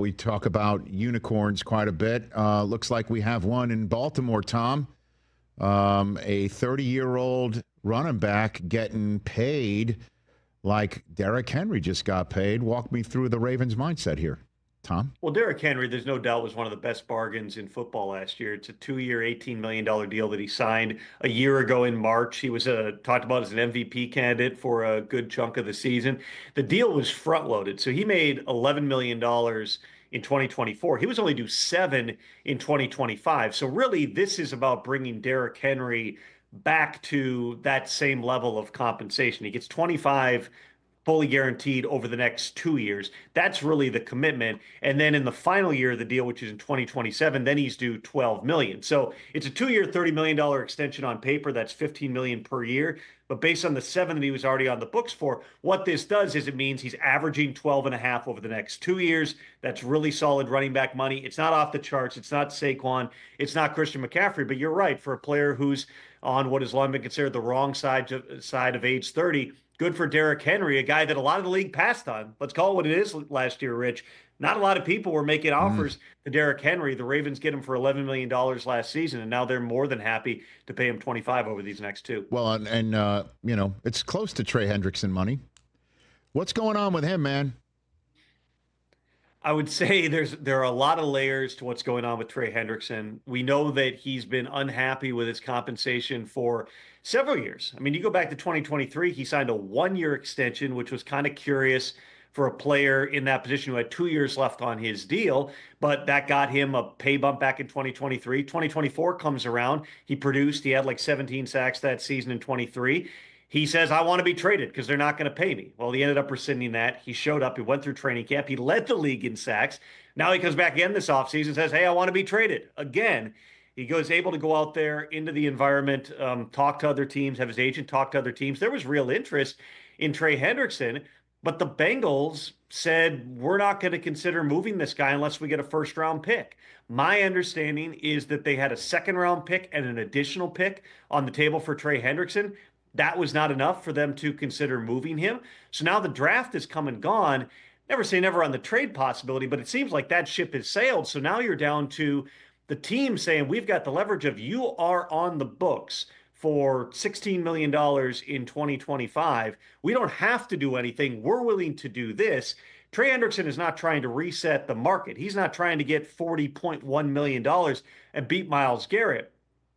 We talk about unicorns quite a bit. Looks like we have one in Baltimore, Tom. A 30-year-old running back getting paid like Derrick Henry just got paid. Walk me through the Ravens' mindset here, Tom. Well, Derrick Henry, there's no doubt, was one of the best bargains in football last year. It's a 2-year, $18 million deal that he signed a year ago in March. He was talked about as an MVP candidate for a good chunk of the season. The deal was front loaded. So he made $11 million in 2024. He was only due 7 in 2025. So really, this is about bringing Derrick Henry back to that same level of compensation. He gets 25 fully guaranteed over the next 2 years. That's really the commitment. And then in the final year of the deal, which is in 2027, then he's due 12 million. So it's a 2-year, $30 million extension on paper. That's 15 million per year. But based on the 7 that he was already on the books for, what this does is it means he's averaging 12 and a half over the next 2 years. That's really solid running back money. It's not off the charts. It's not Saquon. It's not Christian McCaffrey. But you're right, for a player who's on what has long been considered the wrong side of age 30, good for Derrick Henry, a guy that a lot of the league passed on. Let's call it what it is last year, Rich. Not a lot of people were making offers to Derrick Henry. The Ravens get him for $11 million last season, and now they're more than happy to pay him 25 over these next 2. Well, and it's close to Trey Hendrickson money. What's going on with him, man? I would say there are a lot of layers to what's going on with Trey Hendrickson. We know that he's been unhappy with his compensation for several years. I mean, you go back to 2023, he signed a 1-year extension, which was kind of curious for a player in that position who had 2 years left on his deal, but that got him a pay bump back in 2023. 2024 comes around. He produced, he had like 17 sacks that season in 23. He says, I want to be traded because they're not going to pay me. Well, he ended up rescinding that. He showed up. He went through training camp. He led the league in sacks. Now he comes back again this offseason and says, hey, I want to be traded again. He goes able to go out there into the environment, talk to other teams, have his agent talk to other teams. There was real interest in Trey Hendrickson, but the Bengals said, we're not going to consider moving this guy unless we get a first-round pick. My understanding is that they had a second-round pick and an additional pick on the table for Trey Hendrickson. That was not enough for them to consider moving him. So now the draft has come and gone. Never say never on the trade possibility, but it seems like that ship has sailed. So now you're down to the team saying, we've got the leverage of you are on the books for $16 million in 2025. We don't have to do anything. We're willing to do this. Trey Hendrickson is not trying to reset the market. He's not trying to get $40.1 million and beat Myles Garrett.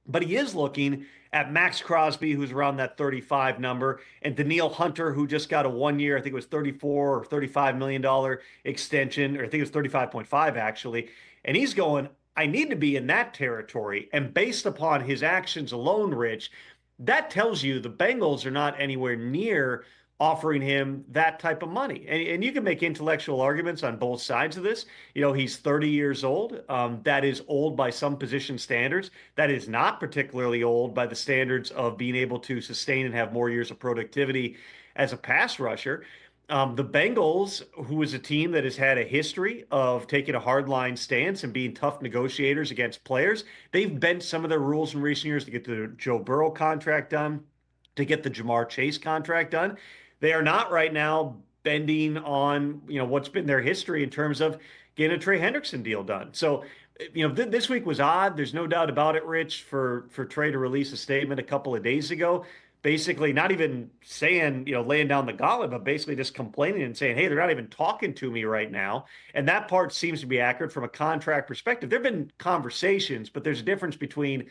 But he is looking at Max Crosby, who's around that 35 number, and Danielle Hunter, who just got a 1-year, I think it was 34 or $35 million extension, or I think it was 35.5 actually. And he's going, I need to be in that territory. And based upon his actions alone, Rich, that tells you the Bengals are not anywhere near offering him that type of money. And you can make intellectual arguments on both sides of this. You know, he's 30 years old. That is old by some position standards. That is not particularly old by the standards of being able to sustain and have more years of productivity as a pass rusher. The Bengals, who is a team that has had a history of taking a hardline stance and being tough negotiators against players, they've bent some of their rules in recent years to get the Joe Burrow contract done, to get the Jamar Chase contract done. They are not right now bending on, what's been their history in terms of getting a Trey Hendrickson deal done. So, this week was odd. There's no doubt about it, Rich, for Trey to release a statement a couple of days ago, basically not even saying, laying down the gauntlet, but basically just complaining and saying, hey, they're not even talking to me right now. And that part seems to be accurate from a contract perspective. There have been conversations, but there's a difference between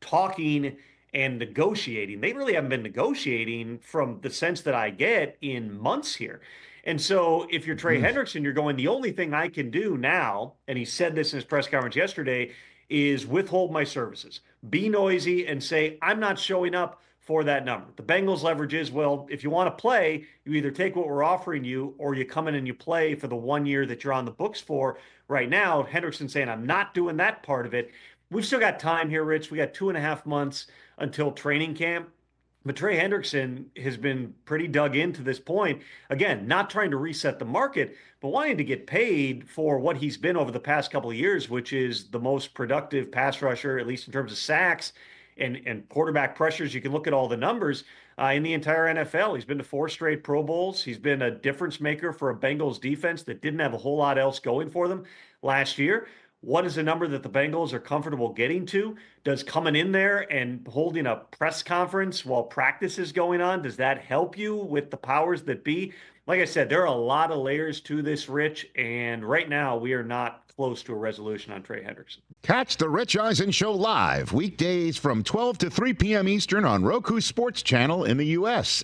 talking and negotiating. They really haven't been negotiating from the sense that I get in months here. And so if you're Trey Hendrickson, you're going, the only thing I can do now, and he said this in his press conference yesterday, is withhold my services, be noisy and say, I'm not showing up for that number. The Bengals leverage is, well, if you want to play, you either take what we're offering you or you come in and you play for the 1 year that you're on the books for right now. Hendrickson saying, I'm not doing that part of it. We've still got time here, Rich. We got 2.5 months until training camp. But Trey Hendrickson has been pretty dug into this point. Again, not trying to reset the market, but wanting to get paid for what he's been over the past couple of years, which is the most productive pass rusher, at least in terms of sacks, and quarterback pressures. You can look at all the numbers in the entire NFL. He's been to 4 straight Pro Bowls. He's been a difference maker for a Bengals defense that didn't have a whole lot else going for them last year. What is a number that the Bengals are comfortable getting to? Does coming in there and holding a press conference while practice is going on, does that help you with the powers that be? Like I said, there are a lot of layers to this, Rich, and right now we are not close to a resolution on Trey Hendrickson. Catch the Rich Eisen Show live weekdays from 12 to 3 p.m. Eastern on Roku Sports Channel in the U.S.